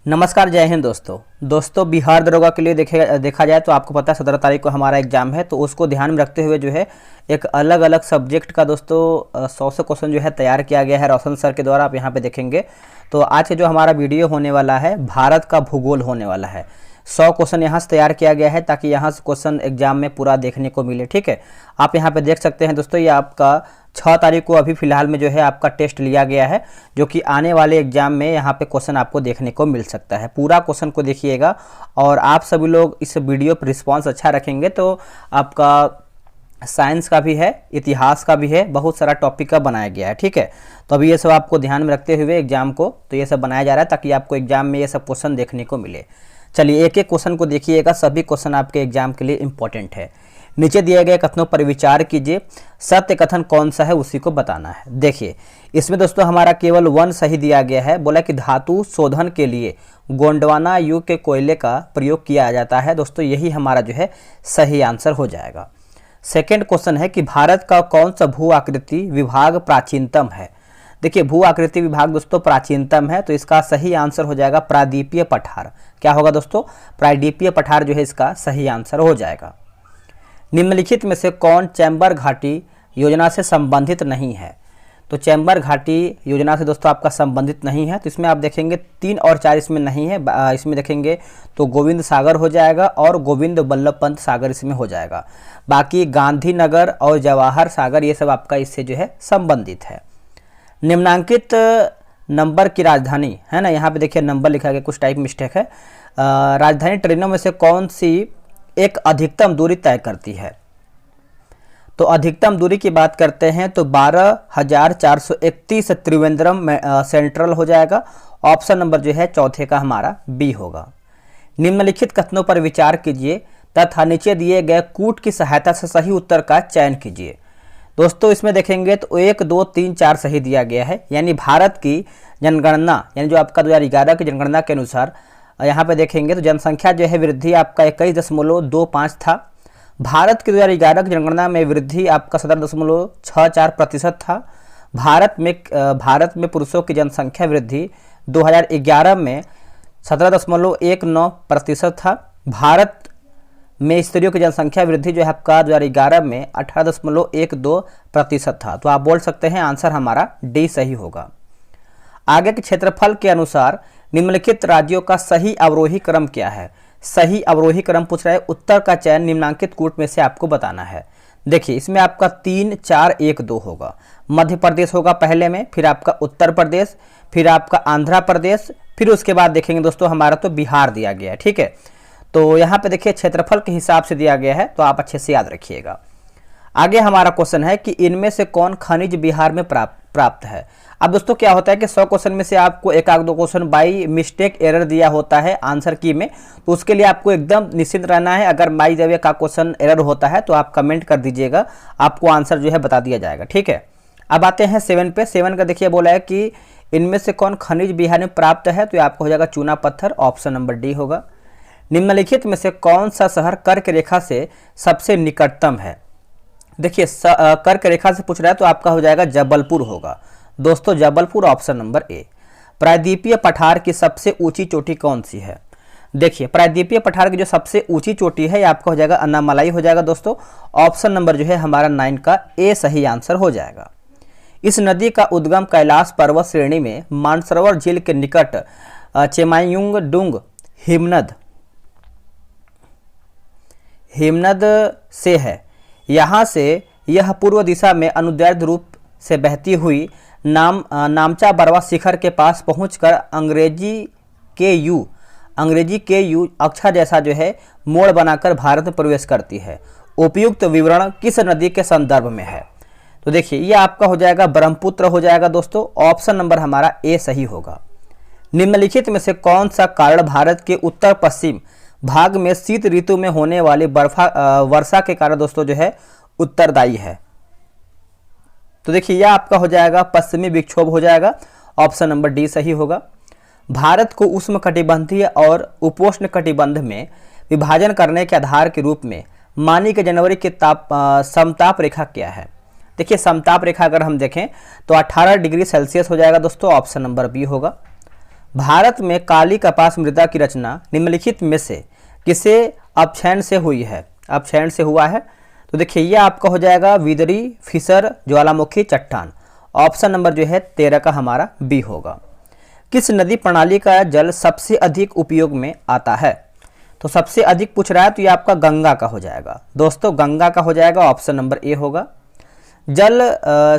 नमस्कार, जय हिंद दोस्तों बिहार दरोगा के लिए देखा जाए तो आपको पता है 17 तारीख को हमारा एग्जाम है। तो उसको ध्यान में रखते हुए जो है एक अलग अलग सब्जेक्ट का दोस्तों 100 से क्वेश्चन जो है तैयार किया गया है रोशन सर के द्वारा। आप यहाँ पे देखेंगे तो आज के जो हमारा वीडियो होने वाला है भारत का भूगोल होने वाला है। 100 क्वेश्चन यहाँ से तैयार किया गया है ताकि यहाँ से क्वेश्चन एग्जाम में पूरा देखने को मिले। ठीक है, आप यहाँ पे देख सकते हैं दोस्तों, ये आपका 6 तारीख को अभी फिलहाल में जो है आपका टेस्ट लिया गया है, जो कि आने वाले एग्जाम में यहाँ पे क्वेश्चन आपको देखने को मिल सकता है। पूरा क्वेश्चन को देखिएगा और आप सभी लोग इस वीडियो पर रिस्पॉन्स अच्छा रखेंगे तो आपका साइंस का भी है, इतिहास का भी है, बहुत सारा टॉपिक का बनाया गया है। ठीक है, तो अभी ये सब आपको ध्यान में रखते हुए एग्जाम को तो ये सब बनाया जा रहा है ताकि आपको एग्जाम में ये सब क्वेश्चन देखने को मिले। चलिए एक एक क्वेश्चन को देखिएगा, सभी क्वेश्चन आपके एग्जाम के लिए इंपॉर्टेंट है। नीचे दिए गए कथनों पर विचार कीजिए, सत्य कथन कौन सा है उसी को बताना है। देखिए इसमें दोस्तों हमारा केवल 1 सही दिया गया है। बोला कि धातु शोधन के लिए गोंडवाना युग के कोयले का प्रयोग किया जाता है। दोस्तों यही हमारा जो है सही आंसर हो जाएगा। सेकेंड क्वेश्चन है कि भारत का कौन सा भू आकृति विभाग प्राचीनतम है। देखिए भू आकृति विभाग दोस्तों प्राचीनतम है, तो इसका सही आंसर हो जाएगा प्रायद्वीपीय पठार। क्या होगा दोस्तों? प्रायद्वीपीय पठार जो है इसका सही आंसर हो जाएगा। निम्नलिखित में से कौन चैम्बर घाटी योजना से संबंधित नहीं है? तो चैम्बर घाटी योजना से दोस्तों आपका संबंधित नहीं है, तो इसमें आप देखेंगे 3 और 4 इसमें नहीं है। इसमें देखेंगे तो गोविंद सागर हो जाएगा और गोविंद बल्लभ पंत सागर इसमें हो जाएगा। बाकी गांधीनगर और जवाहर सागर ये सब आपका इससे जो है संबंधित है। निम्नांकित नंबर की राजधानी है ना, यहाँ पे देखिए नंबर लिखा गया, कुछ टाइप मिस्टेक है। राजधानी ट्रेनों में से कौन सी एक अधिकतम दूरी तय करती है? तो अधिकतम दूरी की बात करते हैं तो 12,431 त्रिवेंद्रम में सेंट्रल हो जाएगा। ऑप्शन नंबर जो है चौथे का हमारा बी होगा। निम्नलिखित कथनों पर विचार कीजिए तथा नीचे दिए गए कूट की सहायता से सही उत्तर का चयन कीजिए। दोस्तों इसमें देखेंगे तो 1, 2, 3, 4 सही दिया गया है, यानी भारत की जनगणना यानी जो आपका 2011 की जनगणना के अनुसार यहाँ पे देखेंगे तो जनसंख्या जो है वृद्धि आपका 21.25 था। भारत की 2011 की जनगणना में वृद्धि आपका 17.64% था। भारत में पुरुषों की जनसंख्या वृद्धि 2011 में 17.19% था। भारत में स्त्रियों की जनसंख्या वृद्धि जो है आपका 2011 में 18.12% था। तो आप बोल सकते हैं आंसर हमारा डी सही होगा। आगे के क्षेत्रफल के अनुसार निम्नलिखित राज्यों का सही अवरोही क्रम क्या है? सही अवरोही क्रम पूछ रहा है, उत्तर का चयन निम्नांकित कूट में से आपको बताना है। देखिए इसमें आपका 3, 4, 1, 2 होगा। मध्य प्रदेश होगा पहले में, फिर आपका उत्तर प्रदेश, फिर आपका आंध्र प्रदेश, फिर उसके बाद देखेंगे दोस्तों हमारा तो बिहार दिया गया है। ठीक है, तो यहाँ पे देखिए क्षेत्रफल के हिसाब से दिया गया है, तो आप अच्छे से याद रखिएगा। आगे हमारा क्वेश्चन है कि इनमें से कौन खनिज बिहार में प्राप्त है। अब दोस्तों क्या होता है कि 100 क्वेश्चन में से आपको 1-2 क्वेश्चन बाई मिस्टेक एरर दिया होता है आंसर की में, तो उसके लिए आपको एकदम निश्चिंत रहना है। अगर बाई द वे का क्वेश्चन एरर होता है तो आप कमेंट कर दीजिएगा, आपको आंसर जो है बता दिया जाएगा। ठीक है, अब आते हैं 7 पे। 7 का देखिए बोला है कि इनमें से कौन खनिज बिहार में प्राप्त है, तो आपको हो जाएगा चूना पत्थर। ऑप्शन नंबर डी होगा। निम्नलिखित में से कौन सा शहर कर्क रेखा से सबसे निकटतम है? देखिए कर्क रेखा से पूछ रहा है तो आपका हो जाएगा जबलपुर होगा दोस्तों, जबलपुर। Option number A. प्रायद्वीपीय पठार की सबसे ऊंची चोटी कौन सी है? देखिए प्रायद्वीपीय पठार की जो सबसे ऊंची चोटी है आपका हो जाएगा अन्नामलाई हो जाएगा दोस्तों। ऑप्शन नंबर जो है हमारा 9 का ए सही आंसर हो जाएगा। इस नदी का उद्गम कैलाश पर्वत श्रेणी में मानसरोवर झील के निकट चेमायुंगडुंग हिमनद से है। यहाँ से यह पूर्व दिशा में अनुदैर्ध्य रूप से बहती हुई नामचा बरवा शिखर के पास पहुंचकर अंग्रेजी के यू अक्षर जैसा जो है मोड़ बनाकर भारत में प्रवेश करती है। उपयुक्त विवरण किस नदी के संदर्भ में है? तो देखिए ये आपका हो जाएगा ब्रह्मपुत्र हो जाएगा दोस्तों। ऑप्शन नंबर हमारा ए सही होगा। निम्नलिखित में से कौन सा कारण भारत के उत्तर पश्चिम भाग में शीत ऋतु में होने वाली वर्षा के कारण दोस्तों जो है उत्तरदायी है? तो देखिए यह आपका हो जाएगा पश्चिमी विक्षोभ हो जाएगा। ऑप्शन नंबर डी सही होगा। भारत को उष्णकटिबंधीय और उपोष्ण कटिबंध में विभाजन करने के आधार के रूप में मानी के जनवरी के समताप रेखा क्या है? देखिए समताप रेखा अगर हम देखें तो 18 डिग्री सेल्सियस हो जाएगा दोस्तों। ऑप्शन नंबर बी होगा। भारत में काली कपास मृदा की रचना निम्नलिखित में से किसे अपक्षयण से हुई है? अपक्षयण से हुआ है तो देखिए ये आपका हो जाएगा विदरी, फिसर, ज्वालामुखी, चट्टान। ऑप्शन नंबर जो है 13 का हमारा बी होगा। किस नदी प्रणाली का जल सबसे अधिक उपयोग में आता है? तो सबसे अधिक पूछ रहा है तो ये आपका गंगा का हो जाएगा दोस्तों, गंगा का हो जाएगा, ऑप्शन नंबर ए होगा। जल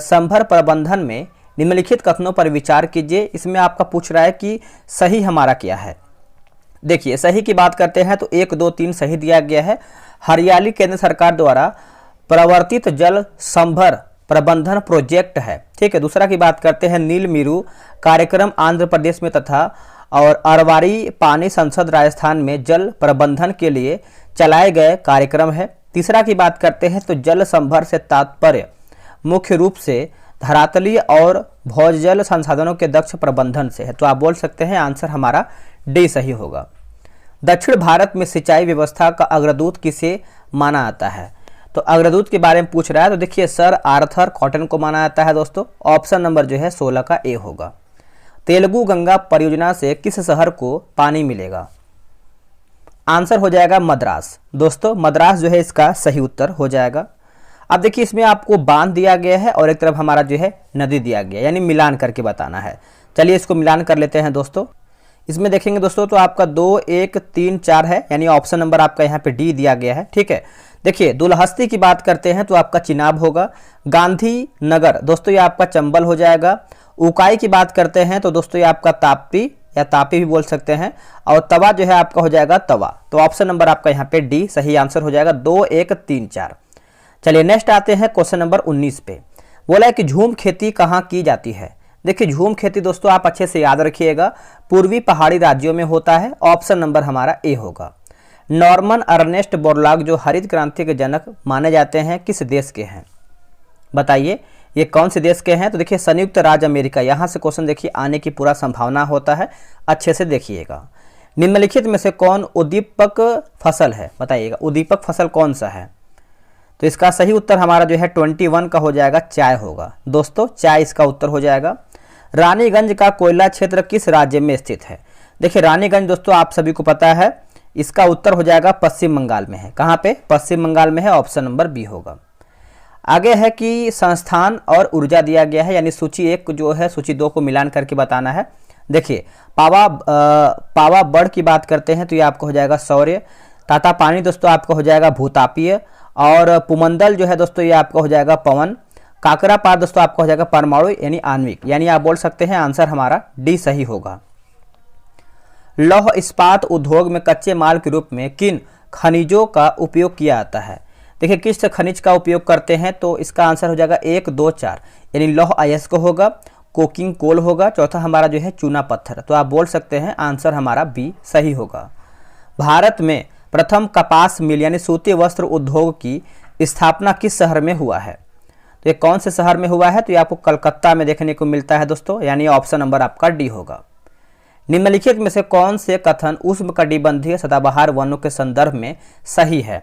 संभर प्रबंधन में निम्नलिखित कथनों पर विचार कीजिए। इसमें आपका पूछ रहा है कि सही हमारा क्या है। देखिए सही की बात करते हैं तो 1, 2, 3 सही दिया गया है। हरियाली केंद्र सरकार द्वारा प्रवर्तित जल संभर प्रबंधन प्रोजेक्ट है, ठीक है। दूसरा की बात करते हैं नीलमिरु कार्यक्रम आंध्र प्रदेश में तथा और अरवारी पानी संसद राजस्थान में जल प्रबंधन के लिए चलाए गए कार्यक्रम है। तीसरा की बात करते हैं तो जल संभर से तात्पर्य मुख्य रूप से धरातलीय और भोजल संसाधनों के दक्ष प्रबंधन से है, तो आप बोल सकते हैं आंसर हमारा डी सही होगा। दक्षिण भारत में सिंचाई व्यवस्था का अग्रदूत किसे माना जाता है? तो अग्रदूत के बारे में पूछ रहा है तो देखिए सर आर्थर कॉटन को माना जाता है दोस्तों। ऑप्शन नंबर जो है 16 का ए होगा। तेलुगु गंगा परियोजना से किस शहर को पानी मिलेगा? आंसर हो जाएगा मद्रास दोस्तों, मद्रास जो है इसका सही उत्तर हो जाएगा। अब देखिए इसमें आपको बांध दिया गया है और एक तरफ हमारा जो है नदी दिया गया है, यानी मिलान करके बताना है। चलिए इसको मिलान कर लेते हैं दोस्तों। इसमें देखेंगे दोस्तों तो आपका 2, 1, 3, 4 है, यानी ऑप्शन नंबर आपका यहाँ पे डी दिया गया है, ठीक है। देखिए दुलहस्ती की बात करते हैं तो आपका चिनाब होगा। गांधी नगर दोस्तों ये आपका चंबल हो जाएगा। उकाई की बात करते हैं तो दोस्तों ये आपका ताप्ती या तापी भी बोल सकते हैं, और तवा जो है आपका हो जाएगा तवा। तो ऑप्शन नंबर आपका यहाँ पे डी सही आंसर हो जाएगा। 2, 1, 3, 4। चलिए नेक्स्ट आते हैं क्वेश्चन नंबर 19 पे। बोला है कि झूम खेती कहाँ की जाती है? देखिए झूम खेती दोस्तों आप अच्छे से याद रखिएगा, पूर्वी पहाड़ी राज्यों में होता है। ऑप्शन नंबर हमारा ए होगा। नॉर्मन अर्नेस्ट बोरलॉग जो हरित क्रांति के जनक माने जाते हैं किस देश के हैं? बताइए ये कौन से देश के हैं? तो देखिए संयुक्त राज्य अमेरिका, यहाँ से क्वेश्चन देखिए आने की पूरा संभावना होता है, अच्छे से देखिएगा। निम्नलिखित में से कौन उद्दीपक फसल है? बताइएगा उद्दीपक फसल कौन सा है? तो इसका सही उत्तर हमारा जो है 21 का हो जाएगा, चाय होगा दोस्तों, चाय इसका उत्तर हो जाएगा। रानीगंज का कोयला क्षेत्र किस राज्य में स्थित है? देखिए रानीगंज दोस्तों आप सभी को पता है, इसका उत्तर हो जाएगा पश्चिम बंगाल में है। कहाँ पे? पश्चिम बंगाल में है, ऑप्शन नंबर बी होगा। आगे है कि संस्थान और ऊर्जा दिया गया है, यानी सूची 1 जो है सूची 2 को मिलान करके बताना है। देखिए पावा बड़ की बात करते हैं तो ये आपको हो जाएगा सौर्य। ताता पानी दोस्तों आपका हो जाएगा भूतापीय, और पुमंदल जो है दोस्तों ये आपका हो जाएगा पवन। काकरा पार दोस्तों आपका हो जाएगा परमाणु यानी आणविक, यानी आप बोल सकते हैं आंसर हमारा डी सही होगा। लौह इस्पात उद्योग में कच्चे माल के रूप में किन खनिजों का उपयोग किया जाता है? देखिए किस खनिज का उपयोग करते हैं तो इसका आंसर हो जाएगा 1, 2, 4, यानी लौह अयस्क होगा, कोकिंग कोल होगा, चौथा हमारा जो है चूना पत्थर। तो आप बोल सकते हैं आंसर हमारा बी सही होगा। भारत में प्रथम कपास मिल यानी सूती वस्त्र उद्योग की स्थापना किस शहर में हुआ है? तो ये कौन से शहर में हुआ है? तो ये आपको कलकत्ता में देखने को मिलता है दोस्तों, यानी ऑप्शन नंबर आपका डी होगा। निम्नलिखित में से कौन से कथन उष्णकटिबंधीय सदाबहार वनों के संदर्भ में सही है?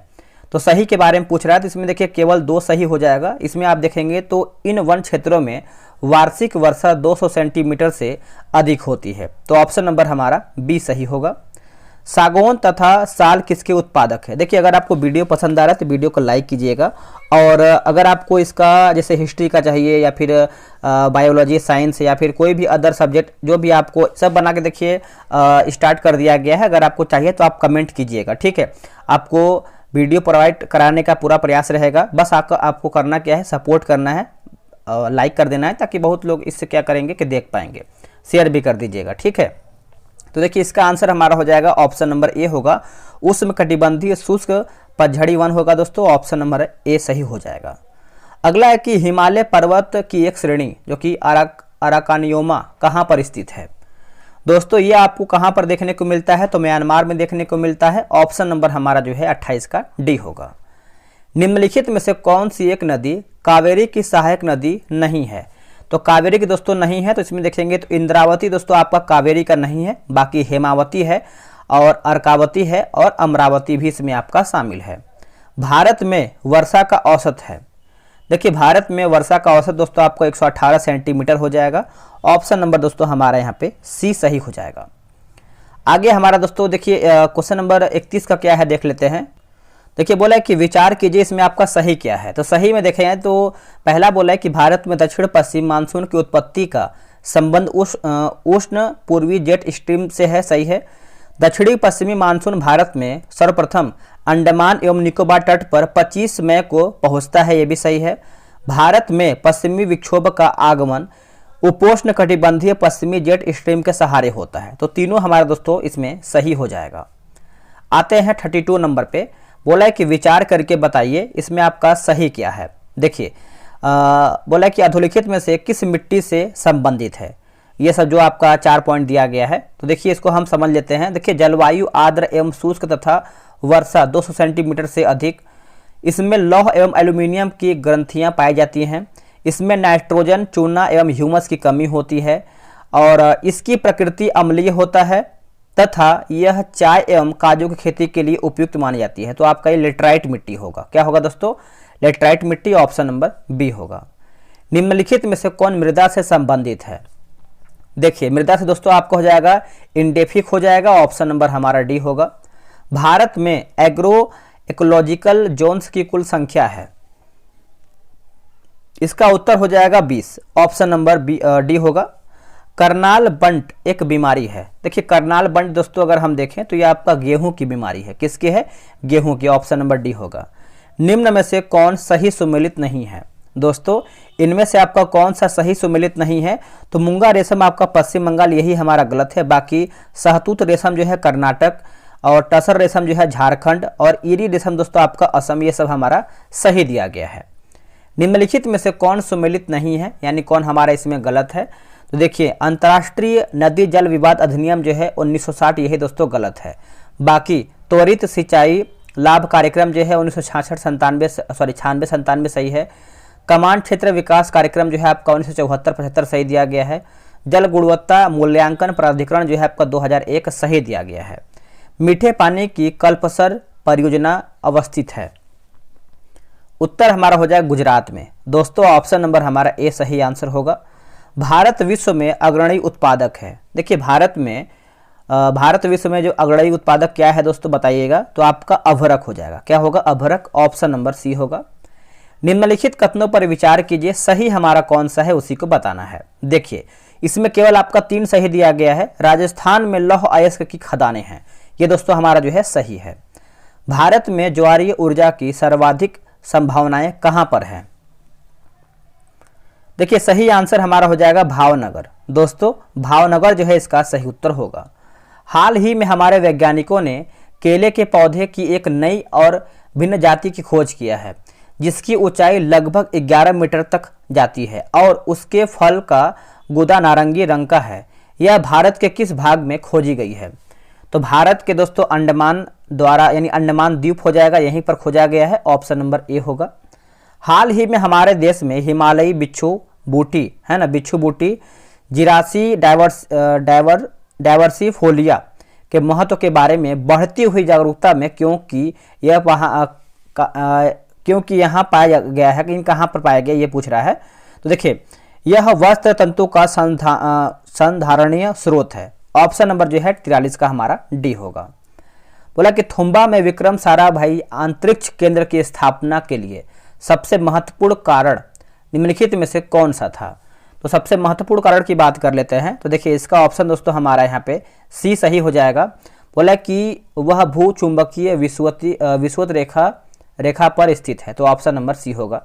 तो सही के बारे में पूछ रहा है तो इसमें देखिए केवल 2 सही हो जाएगा। इसमें आप देखेंगे तो इन वन क्षेत्रों में वार्षिक वर्षा 200 सेंटीमीटर से अधिक होती है, तो ऑप्शन नंबर हमारा बी सही होगा। सागौन तथा साल किसके उत्पादक है? देखिए अगर आपको वीडियो पसंद आ रहा है तो वीडियो को लाइक कीजिएगा, और अगर आपको इसका जैसे हिस्ट्री का चाहिए या फिर बायोलॉजी, साइंस या फिर कोई भी अदर सब्जेक्ट जो भी आपको सब बना के देखिए स्टार्ट कर दिया गया है। अगर आपको चाहिए तो आप कमेंट कीजिएगा, ठीक है। आपको वीडियो प्रोवाइड कराने का पूरा प्रयास रहेगा, बस आपको करना क्या है, सपोर्ट करना है, लाइक कर देना है, ताकि बहुत लोग इससे क्या करेंगे कि देख पाएंगे। शेयर भी कर दीजिएगा, ठीक है। तो देखिए इसका आंसर हमारा हो जाएगा ऑप्शन नंबर ए होगा, उष्णकटिबंधीय शुष्क पतझड़ी वन होगा दोस्तों, ऑप्शन नंबर ए सही हो जाएगा। अगला है कि हिमालय पर्वत की एक श्रेणी जो कि अराकानियोमा कहाँ पर स्थित है? दोस्तों ये आपको कहाँ पर देखने को मिलता है? तो म्यांमार में देखने को मिलता है, ऑप्शन नंबर हमारा जो है 28 का डी होगा। निम्नलिखित में से कौन सी एक नदी कावेरी की सहायक नदी नहीं है? तो कावेरी की दोस्तों नहीं है, तो इसमें देखेंगे तो इंद्रावती दोस्तों आपका कावेरी का नहीं है, बाकी हेमावती है और अर्कावती है और अमरावती भी इसमें आपका शामिल है। भारत में वर्षा का औसत है, देखिए भारत में वर्षा का औसत दोस्तों आपको 118 सेंटीमीटर हो जाएगा। ऑप्शन नंबर दोस्तों हमारा यहाँ पे सी सही हो जाएगा। आगे हमारा दोस्तों देखिए क्वेश्चन नंबर 31 का क्या है देख लेते हैं। देखिए बोला है कि विचार कीजिए इसमें आपका सही क्या है। तो सही में देखें तो पहला बोला है कि भारत में दक्षिण पश्चिम मानसून की उत्पत्ति का संबंध उष्ण पूर्वी जेट स्ट्रीम से है, सही है। दक्षिणी पश्चिमी मानसून भारत में सर्वप्रथम अंडमान एवं निकोबार तट पर 25 मई को पहुंचता है, ये भी सही है। भारत में पश्चिमी विक्षोभ का आगमन उपोष्ण कटिबंधीय पश्चिमी जेट स्ट्रीम के सहारे होता है। तो तीनों हमारे दोस्तों इसमें सही हो जाएगा। आते हैं 32 नंबर पे, बोला है कि विचार करके बताइए इसमें आपका सही क्या है। देखिए बोला है कि अधोलिखित में से किस मिट्टी से संबंधित है, ये सब जो आपका 4 पॉइंट दिया गया है। तो देखिए इसको हम समझ लेते हैं। देखिए जलवायु आर्द्र एवं शुष्क तथा वर्षा 200 सेंटीमीटर से अधिक, इसमें लौह एवं एल्यूमिनियम की ग्रंथियां पाई जाती हैं, इसमें नाइट्रोजन चूना एवं ह्यूमस की कमी होती है और इसकी प्रकृति अम्लीय होता है तथा यह चाय एवं काजू की खेती के लिए उपयुक्त मानी जाती है। तो आपका ये लेटराइट मिट्टी होगा। क्या होगा दोस्तों, लेटराइट मिट्टी, ऑप्शन नंबर बी होगा। निम्नलिखित में से कौन मृदा से संबंधित है। देखिए मृदा से दोस्तों आपको हो जाएगा इंडेफिक हो जाएगा, ऑप्शन नंबर हमारा डी होगा। भारत में एग्रो इकोलॉजिकल जोन्स की कुल संख्या है, इसका उत्तर हो जाएगा 20, ऑप्शन नंबर डी होगा। करनाल बंट एक बीमारी है। देखिए करनाल बंट दोस्तों अगर हम देखें तो ये आपका गेहूं की बीमारी है। किसकी है, गेहूं की, ऑप्शन नंबर डी होगा। निम्न में से कौन सही सुमेलित नहीं है। दोस्तों इनमें से आपका कौन सा सही सुमेलित नहीं है, तो मूंगा रेशम आपका पश्चिम बंगाल, यही हमारा गलत है। बाकी सहतूत रेशम जो है कर्नाटक और टसर रेशम जो है झारखंड और ईरी रेशम दोस्तों आपका असम, ये सब हमारा सही दिया गया है। निम्नलिखित में से कौन सुमेलित नहीं है, यानी कौन हमारा इसमें गलत है। तो देखिए अंतर्राष्ट्रीय नदी जल विवाद अधिनियम जो है 1960, यही दोस्तों गलत है। बाकी त्वरित सिंचाई लाभ कार्यक्रम जो है 1996 सही है। कमांड क्षेत्र विकास कार्यक्रम जो है आपका 1974-75 सही दिया गया है। जल गुणवत्ता मूल्यांकन प्राधिकरण जो है आपका 2001 सही दिया गया है। मीठे पानी की कल्पसर परियोजना अवस्थित है, उत्तर हमारा हो जाएगा गुजरात में। दोस्तों ऑप्शन नंबर हमारा ए सही आंसर होगा। भारत विश्व में अग्रणी उत्पादक है। देखिए भारत विश्व में जो अग्रणी उत्पादक क्या है दोस्तों बताइएगा, तो आपका अभ्रक हो जाएगा। क्या होगा, अभ्रक, ऑप्शन नंबर सी होगा। निम्नलिखित कथनों पर विचार कीजिए, सही हमारा कौन सा है उसी को बताना है। देखिए इसमें केवल आपका 3 सही दिया गया है। राजस्थान में लौह अयस्क की खदानें हैं, ये दोस्तों हमारा जो है सही है। भारत में ज्वारीय ऊर्जा की सर्वाधिक संभावनाएं कहां पर हैं। देखिए सही आंसर हमारा हो जाएगा भावनगर। दोस्तों भावनगर जो है इसका सही उत्तर होगा। हाल ही में हमारे वैज्ञानिकों ने केले के पौधे की एक नई और भिन्न जाति की खोज किया है, जिसकी ऊंचाई लगभग 11 मीटर तक जाती है और उसके फल का गुदा नारंगी रंग का है। यह भारत के किस भाग में खोजी गई है। तो भारत के दोस्तों अंडमान द्वारा, यानी अंडमान द्वीप हो जाएगा, यहीं पर खोजा गया है, ऑप्शन नंबर ए होगा। हाल ही में हमारे देश में हिमालयी बिच्छू बूटी है ना, बिच्छू बूटी जिरासी डायवर्सिफोलिया के महत्व के बारे में बढ़ती हुई जागरूकता में, क्योंकि यहाँ पाया गया है, कि कहाँ पर पाया गया ये पूछ रहा है। तो देखिए यह वस्त्र तंतु का संधारणीय स्रोत है, ऑप्शन नंबर जो है 43 का हमारा डी होगा। बोला कि थुम्बा में विक्रम साराभाई अंतरिक्ष केंद्र की स्थापना के लिए सबसे महत्वपूर्ण कारण निम्नलिखित में से कौन सा था। तो सबसे महत्वपूर्ण कारण की बात कर लेते हैं। तो देखिए इसका ऑप्शन दोस्तों हमारा यहाँ पे सी सही हो जाएगा। बोला कि वह भू चुंबकीय विषुवत रेखा पर स्थित है, तो ऑप्शन नंबर सी होगा।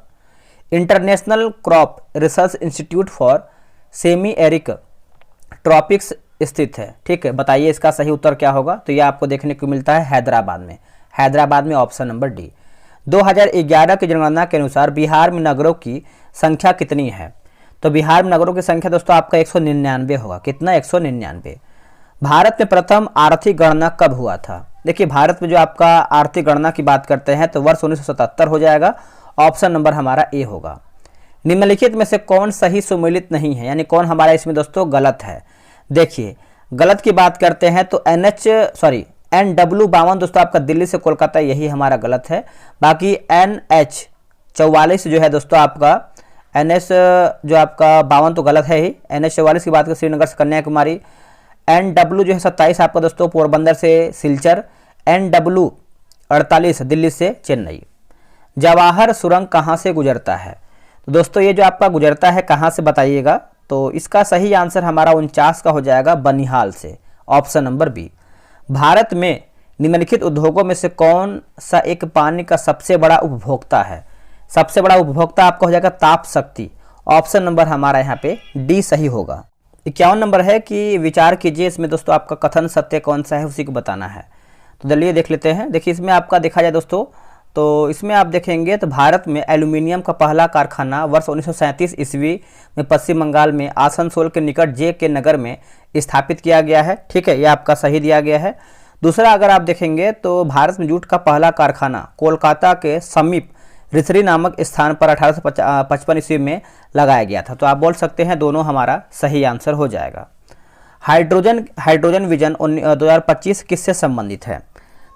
International crop research institute for semi arid tropics स्थित है, ठीक है। बताइए इसका सही उत्तर क्या होगा। तो यह आपको देखने को मिलता है हैदराबाद में, ऑप्शन नंबर डी। 2011 की जनगणना के अनुसार बिहार में नगरों की संख्या कितनी है। तो बिहार में नगरों की संख्या दोस्तों आपका 199 होगा। कितना, 199। भारत में प्रथम आर्थिक गणना कब हुआ था। देखिए भारत में जो आपका आर्थिक गणना की बात करते हैं तो वर्ष 1977 हो जाएगा, ऑप्शन नंबर हमारा ए होगा। निम्नलिखित में से कौन सही सुमेलित नहीं है, यानी कौन हमारा इसमें दोस्तों गलत है। देखिए गलत की बात करते हैं तो NW52 दोस्तों आपका दिल्ली से कोलकाता, यही हमारा गलत है। बाकी NH 44 जो है दोस्तों आपका NH जो आपका 52 तो गलत है ही, NH 44 की बात करें श्रीनगर से कन्याकुमारी। NW जो है 27 आपका दोस्तों पोरबंदर से सिलचर। NW 48 दिल्ली से चेन्नई। जवाहर सुरंग कहाँ से गुजरता है? तो दोस्तों ये जो आपका गुजरता है कहाँ से बताइएगा, तो इसका सही आंसर हमारा 49 का हो जाएगा बनिहाल से, ऑप्शन नंबर बी। भारत में निम्नलिखित उद्योगों में से कौन सा एक पानी का सबसे बड़ा उपभोक्ता है? सबसे बड़ा उपभोक्ता आपका हो जाएगा ताप शक्ति, ऑप्शन नंबर हमारा यहाँ पे डी सही होगा। 51 नंबर है कि विचार कीजिए, इसमें दोस्तों आपका कथन सत्य कौन सा है उसी को बताना है। तो चलिए देख लेते हैं। देखिए इसमें आपका देखा जाए दोस्तों, तो इसमें आप देखेंगे तो भारत में एल्यूमिनियम का पहला कारखाना वर्ष 1937 ईस्वी में पश्चिम बंगाल में आसनसोल के निकट जे के नगर में स्थापित किया गया है। ठीक है, ये आपका सही दिया गया है। दूसरा अगर आप देखेंगे तो भारत में जूट का पहला कारखाना कोलकाता के समीप रिसरी नामक स्थान पर 1855 ईस्वी में लगाया गया था। तो आप बोल सकते हैं दोनों हमारा सही आंसर हो जाएगा। हाइड्रोजन विजन 2025 किससे संबंधित है?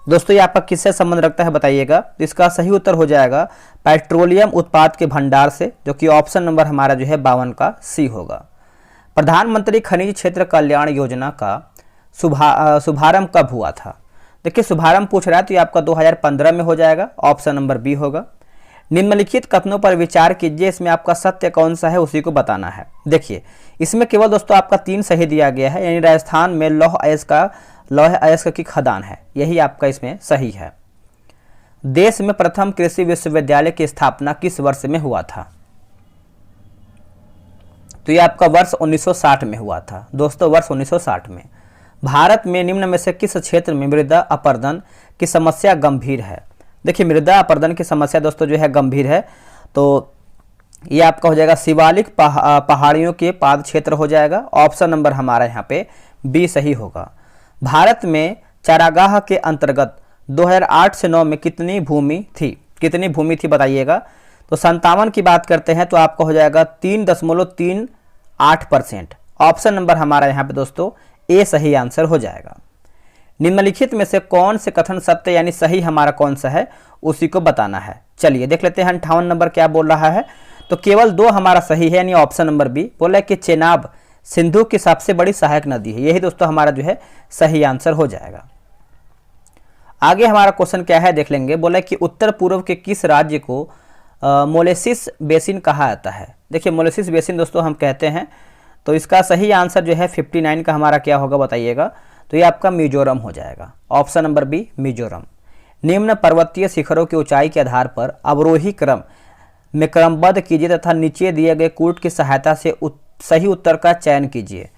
दोस्तों ये आपका किससे संबंध रखता है बताइएगा। तो इसका सही उत्तर हो जाएगा पेट्रोलियम उत्पाद के भंडार से, जो कि ऑप्शन नंबर हमारा जो है 52 का सी होगा। प्रधानमंत्री खनिज क्षेत्र कल्याण योजना का शुभारंभ कब हुआ था? देखिए शुभारंभ पूछ रहा है तो ये आपका 2015 में हो जाएगा, ऑप्शन नंबर बी होगा। निम्नलिखित कथनों पर विचार कीजिए, इसमें आपका सत्य कौन सा है उसी को बताना है। देखिए इसमें केवल दोस्तों आपका 3 सही दिया गया है, यानी राजस्थान में लौह अयस्क की खदान है, यही आपका इसमें सही है। देश में प्रथम कृषि विश्वविद्यालय की स्थापना किस वर्ष में हुआ था? तो ये आपका वर्ष 1960 में हुआ था दोस्तों, वर्ष 1960 में। भारत में निम्न में से किस क्षेत्र में मृदा अपरदन की समस्या गंभीर है? देखिए मृदा अपरदन की समस्या दोस्तों जो है गंभीर है, तो ये आपका हो जाएगा शिवालिक पहाड़ियों के पाद क्षेत्र हो जाएगा, ऑप्शन नंबर हमारा यहाँ पे बी सही होगा। भारत में चारागाह के अंतर्गत 2008 से 9 में कितनी भूमि थी बताइएगा। तो 57 की बात करते हैं तो आपका हो जाएगा 3.38%, ऑप्शन नंबर हमारा यहाँ पे दोस्तों ए सही आंसर हो जाएगा। निम्नलिखित में से कौन से कथन सत्य यानी सही हमारा कौन सा है उसी को बताना है। चलिए देख लेते हैं 58 नंबर क्या बोल रहा है। तो केवल 2 हमारा सही है, यानी ऑप्शन नंबर बी बोला है कि चेनाब सिंधु की सबसे बड़ी सहायक नदी है, यही दोस्तों हमारा जो है सही आंसर हो जाएगा। आगे हमारा क्वेश्चन क्या है देख लेंगे। बोला है कि उत्तर पूर्व के किस राज्य को मोलेसिस बेसिन कहा जाता है? देखिए मोलेसिस बेसिन दोस्तों हम कहते हैं, तो इसका सही आंसर जो है 59 का हमारा क्या होगा बताइएगा। तो ये आपका मिजोरम हो जाएगा, ऑप्शन नंबर बी मिजोरम। निम्न पर्वतीय शिखरों की ऊंचाई के आधार पर अवरोही क्रम में क्रमबद्ध कीजिए तथा नीचे दिए गए कूट की सहायता से सही उत्तर का चयन कीजिए।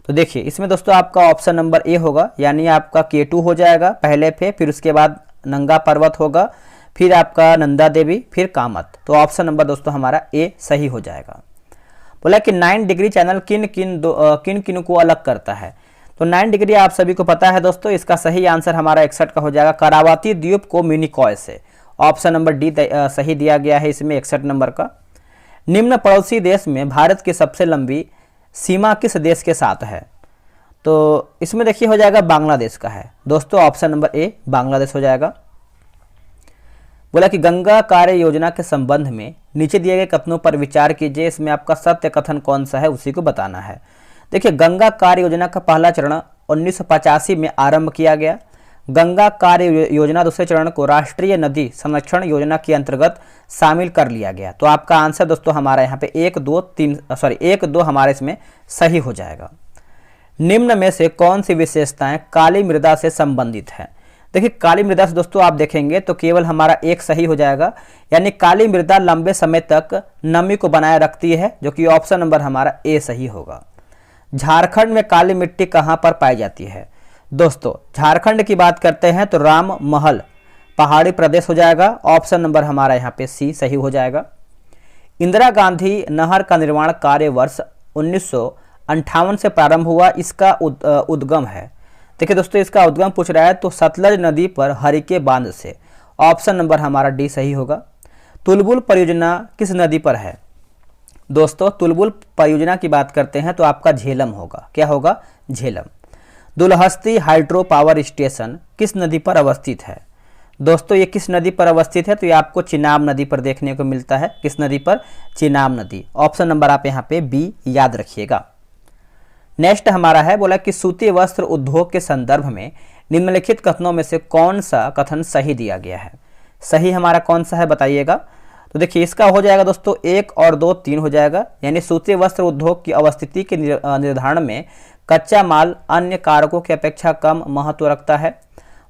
तो देखिए इसमें दोस्तों आपका ऑप्शन नंबर ए होगा, यानी आपका K2 हो जाएगा पहले पे, फिर उसके बाद नंगा पर्वत होगा, फिर आपका नंदा देवी, फिर कामत। तो ऑप्शन नंबर दोस्तों हमारा ए सही हो जाएगा। बोला कि 9 डिग्री चैनल किन किन को अलग करता है? तो 9 डिग्री आप सभी को पता है दोस्तों, इसका सही आंसर हमारा 61 का हो जाएगा करावती द्वीप को मिनिकॉय से, ऑप्शन नंबर डी सही दिया गया है इसमें 61 नंबर का। निम्न पड़ोसी देश में भारत की सबसे लंबी सीमा किस देश के साथ है? तो इसमें देखिए हो जाएगा बांग्लादेश का है दोस्तों, ऑप्शन नंबर ए बांग्लादेश हो जाएगा। बोला कि गंगा कार्य योजना के संबंध में नीचे दिए गए कथनों पर विचार कीजिए, इसमें आपका सत्य कथन कौन सा है उसी को बताना है। देखिए गंगा कार्य योजना का पहला चरण 1985 में आरंभ किया गया। गंगा कार्य योजना दूसरे चरण को राष्ट्रीय नदी संरक्षण योजना के अंतर्गत शामिल कर लिया गया। तो आपका आंसर दोस्तों हमारा यहाँ पे 1 2 हमारे इसमें सही हो जाएगा। निम्न में से कौन सी विशेषताएं काली मृदा से संबंधित है? देखिए काली मृदा से दोस्तों आप देखेंगे तो केवल हमारा 1 सही हो जाएगा, यानी काली मृदा लंबे समय तक नमी को बनाए रखती है, जो कि ऑप्शन नंबर हमारा ए सही होगा। झारखंड में काली मिट्टी कहाँ पर पाई जाती है? दोस्तों झारखंड की बात करते हैं तो राम महल पहाड़ी प्रदेश हो जाएगा, ऑप्शन नंबर हमारा यहाँ पे सी सही हो जाएगा। इंदिरा गांधी नहर का निर्माण कार्य वर्ष 1958 से प्रारंभ हुआ, इसका उद्गम है। देखिए दोस्तों इसका उद्गम पूछ रहा है तो सतलज नदी पर हरिके बांध से, ऑप्शन नंबर हमारा डी सही होगा। तुलबुल परियोजना किस नदी पर है? दोस्तों तुलबुल परियोजना की बात करते हैं तो आपका झेलम होगा, क्या होगा? Jhelum. Dulhasti hydro power station किस नदी पर अवस्थित है? दोस्तों ये किस नदी पर अवस्थित है, तो ये आपको चिनाब नदी पर देखने को मिलता है। किस नदी पर? चिनाब नदी। ऑप्शन नंबर आप यहाँ पे बी याद रखिएगा। नेक्स्ट हमारा है, बोला कि सूती वस्त्र उद्योग के संदर्भ में निम्नलिखित कथनों में से कौन सा कथन सही दिया गया है। सही हमारा कौन सा है बताइएगा। तो देखिए इसका हो जाएगा दोस्तों 1 और 2 3 हो जाएगा, यानी सूती वस्त्र उद्योग की अवस्थिति के निर्धारण में कच्चा माल अन्य कारकों की अपेक्षा कम महत्व रखता है।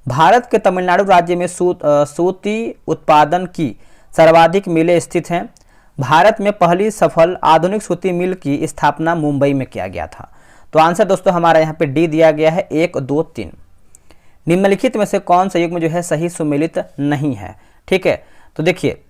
भारत के तमिलनाडु राज्य में सूती उत्पादन की सर्वाधिक मिलें स्थित हैं। भारत में पहली सफल आधुनिक सूती मिल की स्थापना मुंबई में किया गया था। तो आंसर दोस्तों हमारा यहाँ पे डी दिया गया है, 1 2 3। निम्नलिखित में से कौन सा युग्म जो है सही सुमेलित नहीं है। ठीक है, तो देखिए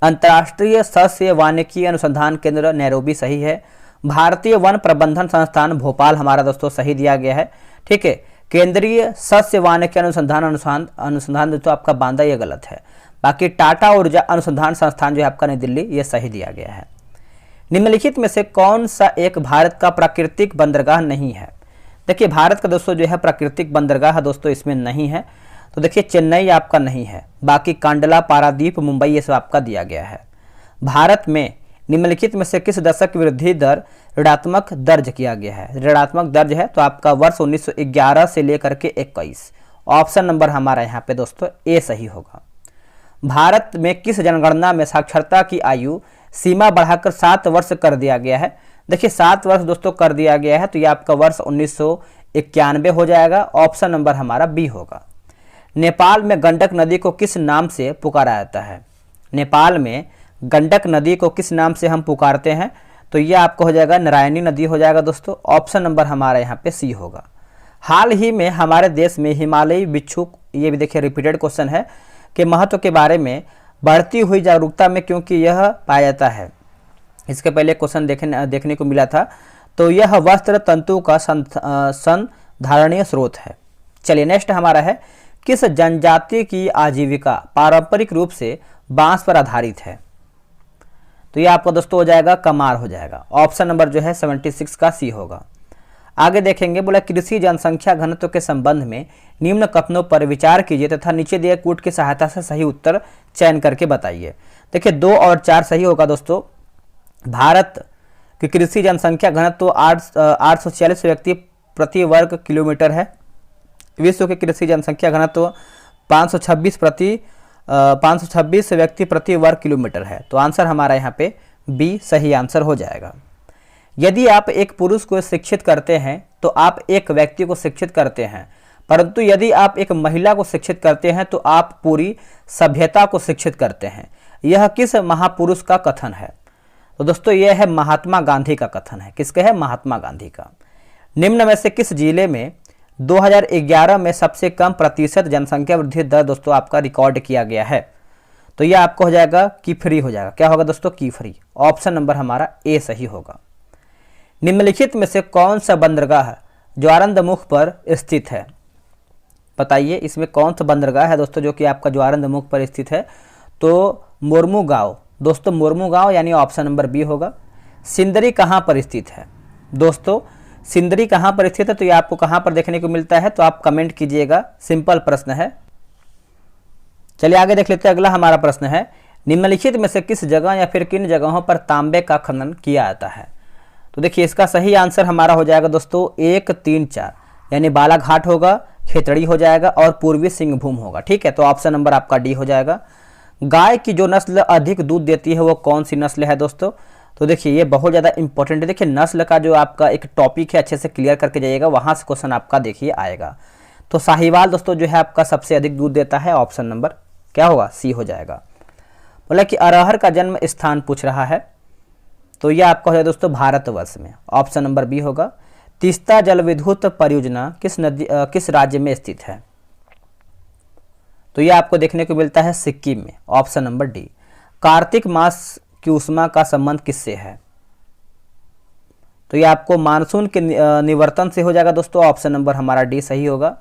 अंतर्राष्ट्रीय सस्य वानिकी अनुसंधान केंद्र नैरोबी सही है। भारतीय वन प्रबंधन संस्थान भोपाल हमारा दोस्तों सही दिया गया है। ठीक है, केंद्रीय सस्य वानिकी अनुसंधान दोस्तों आपका बांदा, ये गलत है। बाकी टाटा ऊर्जा अनुसंधान संस्थान जो है आपका नई दिल्ली, ये सही दिया गया है। निम्नलिखित में से कौन सा एक भारत का प्राकृतिक बंदरगाह नहीं है। देखिए भारत का दोस्तों जो है प्राकृतिक बंदरगाह दोस्तों इसमें नहीं है। तो देखिए चेन्नई आपका नहीं है, बाकी कांडला, पारादीप, मुंबई ये सब आपका दिया गया है। भारत में निम्नलिखित में से किस दशक वृद्धि दर ऋणात्मक दर्ज किया गया है। ऋणात्मक दर्ज है तो आपका वर्ष 1911 से लेकर के 21। ऑप्शन नंबर हमारा यहाँ पे दोस्तों ए सही होगा। भारत में किस जनगणना में साक्षरता की आयु सीमा बढ़ाकर 7 वर्ष कर दिया गया है। देखिए 7 वर्ष दोस्तों कर दिया गया है, तो ये आपका वर्ष 1991 हो जाएगा। ऑप्शन नंबर हमारा बी होगा। नेपाल में गंडक नदी को किस नाम से पुकारा जाता है। नेपाल में गंडक नदी को किस नाम से हम पुकारते हैं, तो ये आपको हो जाएगा नारायणी नदी हो जाएगा दोस्तों। ऑप्शन नंबर हमारा यहाँ पे सी होगा। हाल ही में हमारे देश में हिमालयी बिच्छू, ये भी देखिए रिपीटेड क्वेश्चन है, के महत्व के बारे में बढ़ती हुई जागरूकता में क्योंकि यह पाया जाता है। इसके पहले क्वेश्चन देखने को मिला था। तो यह वस्त्र तंतु का संधारणीय स्रोत है। चलिए नेक्स्ट हमारा है, किस जनजाति की आजीविका पारंपरिक रूप से बांस पर आधारित है। तो ये आपका दोस्तों हो जाएगा कमार हो जाएगा। ऑप्शन नंबर जो है 76 का सी होगा। आगे देखेंगे, बोला कृषि जनसंख्या घनत्व के संबंध में निम्न कथनों पर विचार कीजिए तथा नीचे दिए कूट की सहायता से सही उत्तर चयन करके बताइए। देखिए 2 और 4 सही होगा दोस्तों। भारत की कृषि जनसंख्या घनत्व 846 व्यक्ति प्रति वर्ग किलोमीटर है। विश्व की कृषि जनसंख्या घनत्व 526 व्यक्ति प्रति वर्ग किलोमीटर है। तो आंसर हमारा यहाँ पे बी सही आंसर हो जाएगा। यदि आप एक पुरुष को शिक्षित करते हैं तो आप एक व्यक्ति को शिक्षित करते हैं, परंतु यदि आप एक महिला को शिक्षित करते हैं तो आप पूरी सभ्यता को शिक्षित करते हैं। यह किस महापुरुष का कथन है। तो दोस्तों यह है महात्मा गांधी का कथन है। किसका है? महात्मा गांधी का। निम्न में से किस जिले में 2011 में सबसे कम प्रतिशत जनसंख्या वृद्धि दर दोस्तों आपका रिकॉर्ड किया गया है। तो यह आपको हो जाएगा कीफरी हो जाएगा। क्या होगा दोस्तों? कीफरी। ऑप्शन नंबर हमारा ए सही होगा। निम्नलिखित में से कौन सा बंदरगाह ज्वारंदमुख पर स्थित है। बताइए इसमें कौन सा बंदरगाह है दोस्तों जो कि आपका ज्वारंदमुख पर स्थित है। तो मुर्मुगांव दोस्तों, मुर्मुगांव यानी ऑप्शन नंबर बी होगा। सिंदरी कहाँ पर स्थित है दोस्तों? सिंदरी कहाँ पर स्थित है तो ये आपको कहाँ पर देखने को मिलता है, तो आप कमेंट कीजिएगा। सिंपल प्रश्न है। चलिए आगे देख लेते हैं। अगला हमारा प्रश्न है, निम्नलिखित में से किस जगह या फिर किन जगहों पर तांबे का खनन किया जाता है। तो देखिए इसका सही आंसर हमारा हो जाएगा दोस्तों 1 3 4, यानी बालाघाट होगा, खेतड़ी हो जाएगा और पूर्वी सिंहभूम होगा। ठीक है, तो ऑप्शन नंबर आपका डी हो जाएगा। गाय की जो नस्ल अधिक दूध देती है वो कौन सी नस्ल है दोस्तों? तो देखिए ये बहुत ज़्यादा इंपॉर्टेंट है। देखिए नस्ल का जो आपका एक टॉपिक है अच्छे से क्लियर करके जाइएगा, वहाँ से क्वेश्चन आपका देखिए आएगा। तो साहिवाल दोस्तों जो है आपका सबसे अधिक दूध देता है। ऑप्शन नंबर क्या होगा? सी हो जाएगा। बोला कि अरहर का जन्म स्थान पूछ रहा है, तो यह आपका हो जाएगा दोस्तों भारतवर्ष में। ऑप्शन नंबर बी होगा। तीस्ता जल विद्युत परियोजना किस राज्य में स्थित है। तो यह आपको देखने को मिलता है सिक्किम में। Option number D. कार्तिक मास की उष्मा का संबंध किससे है। तो यह आपको मानसून के निवर्तन से हो जाएगा दोस्तों। ऑप्शन नंबर हमारा डी सही होगा।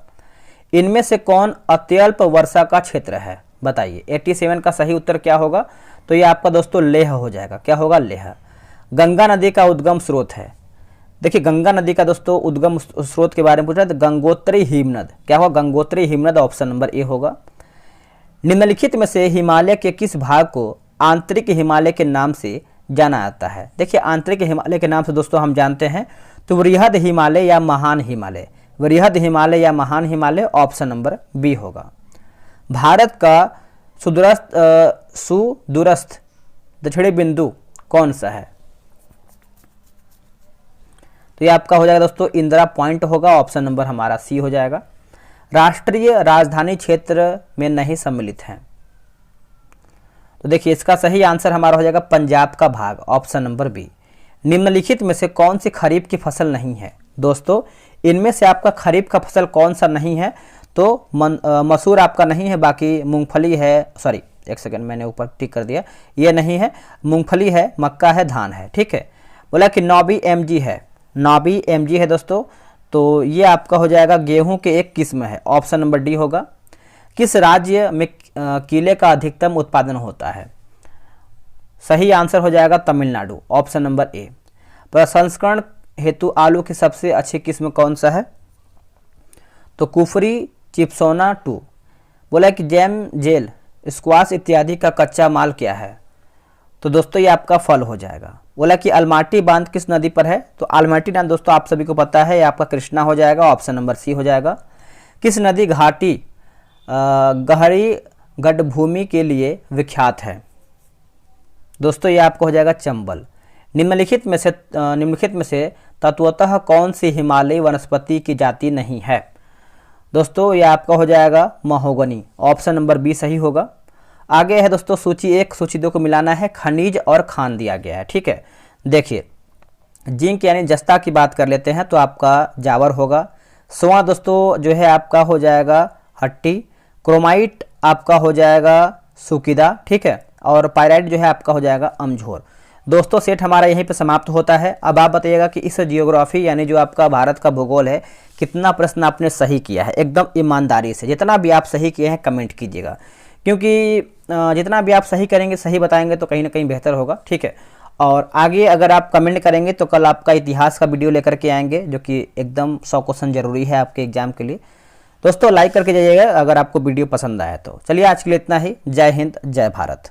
इनमें से कौन अत्यल्प वर्षा का क्षेत्र है बताइए। 87 का सही उत्तर क्या होगा? तो यह आपका दोस्तों लेह हो जाएगा। क्या होगा? लेह। गंगा नदी का उद्गम स्रोत है। देखिए गंगा नदी का दोस्तों उद्गम स्रोत के बारे में पूछ रहा है, तो गंगोत्री हिमनद। क्या होगा? गंगोत्री हिमनद। ऑप्शन नंबर ए होगा। निम्नलिखित में से हिमालय के किस भाग को आंतरिक हिमालय के नाम से जाना जाता है? देखिए आंतरिक हिमालय के नाम से दोस्तों हम जानते हैं तो वृहद हिमालय या महान हिमालय, वृहद हिमालय या महान हिमालय ऑप्शन नंबर बी होगा। भारत का सुदूरस्थ दक्षिणी बिंदु कौन सा है? तो ये आपका हो जाएगा दोस्तों इंदिरा पॉइंट होगा, ऑप्शन नंबर हमारा सी हो जाएगा। राष्ट्रीय राजधानी क्षेत्र में नहीं सम्मिलित हैं, तो देखिए इसका सही आंसर हमारा हो जाएगा पंजाब का भाग, ऑप्शन नंबर बी। निम्नलिखित में से कौन सी खरीफ की फसल नहीं है? दोस्तों इनमें से आपका खरीफ का फसल कौन सा नहीं है? तो मसूर आपका नहीं है, बाकी मूंगफली है, सॉरी एक सेकंड मैंने ऊपर टिक कर दिया, ये नहीं है, मूंगफली है, मक्का है, धान है, ठीक है। बोला कि नौबी एमजी है, नौबी एमजी है दोस्तों, तो ये आपका हो जाएगा गेहूं के एक किस्म है, ऑप्शन नंबर डी होगा। किस राज्य में केले का अधिकतम उत्पादन होता है? सही आंसर हो जाएगा तमिलनाडु, ऑप्शन नंबर ए। प्रसंस्करण हेतु आलू की सबसे अच्छी किस्म कौन सा है? तो कुफरी चिप्सोना 2। बोला कि जैम, जेल, स्क्वाश इत्यादि का कच्चा माल क्या है? तो दोस्तों ये आपका फल हो जाएगा। बोला कि अलमाटी बांध किस नदी पर है? तो अलमाटी बांध दोस्तों आप सभी को पता है, ये आपका कृष्णा हो जाएगा, ऑप्शन नंबर सी हो जाएगा। किस नदी घाटी गहरी गड्ढभूमि के लिए विख्यात है? दोस्तों ये आपको हो जाएगा चंबल। निम्नलिखित में से तत्वतः कौन सी हिमालयी वनस्पति की जाति नहीं है? दोस्तों ये आपका हो जाएगा महोगनी, ऑप्शन नंबर बी सही होगा। आगे है दोस्तों सूची 1 सूची 2 को मिलाना है, खनिज और खान दिया गया है, ठीक है। देखिए जिंक यानी जस्ता की बात कर लेते हैं तो आपका जावर होगा। सोना दोस्तों जो है आपका हो जाएगा हट्टी, क्रोमाइट आपका हो जाएगा सुकिदा, ठीक है, और पायराइट जो है आपका हो जाएगा अमझोर। दोस्तों सेट हमारा यहीं पे समाप्त होता है। अब आप बताइएगा कि इस जियोग्राफी यानी जो आपका भारत का भूगोल है कितना प्रश्न आपने सही किया है, एकदम ईमानदारी से। जितना भी आप सही किए हैं कमेंट कीजिएगा, क्योंकि जितना भी आप सही करेंगे, सही बताएंगे तो कहीं ना कहीं बेहतर होगा, ठीक है। और आगे अगर आप कमेंट करेंगे तो कल आपका इतिहास का वीडियो लेकर के आएंगे, जो कि एकदम 100 क्वेश्चन जरूरी है आपके एग्जाम के लिए। दोस्तों लाइक करके जाइएगा अगर आपको वीडियो पसंद आया तो। चलिए आज के लिए इतना ही। जय हिंद, जय भारत।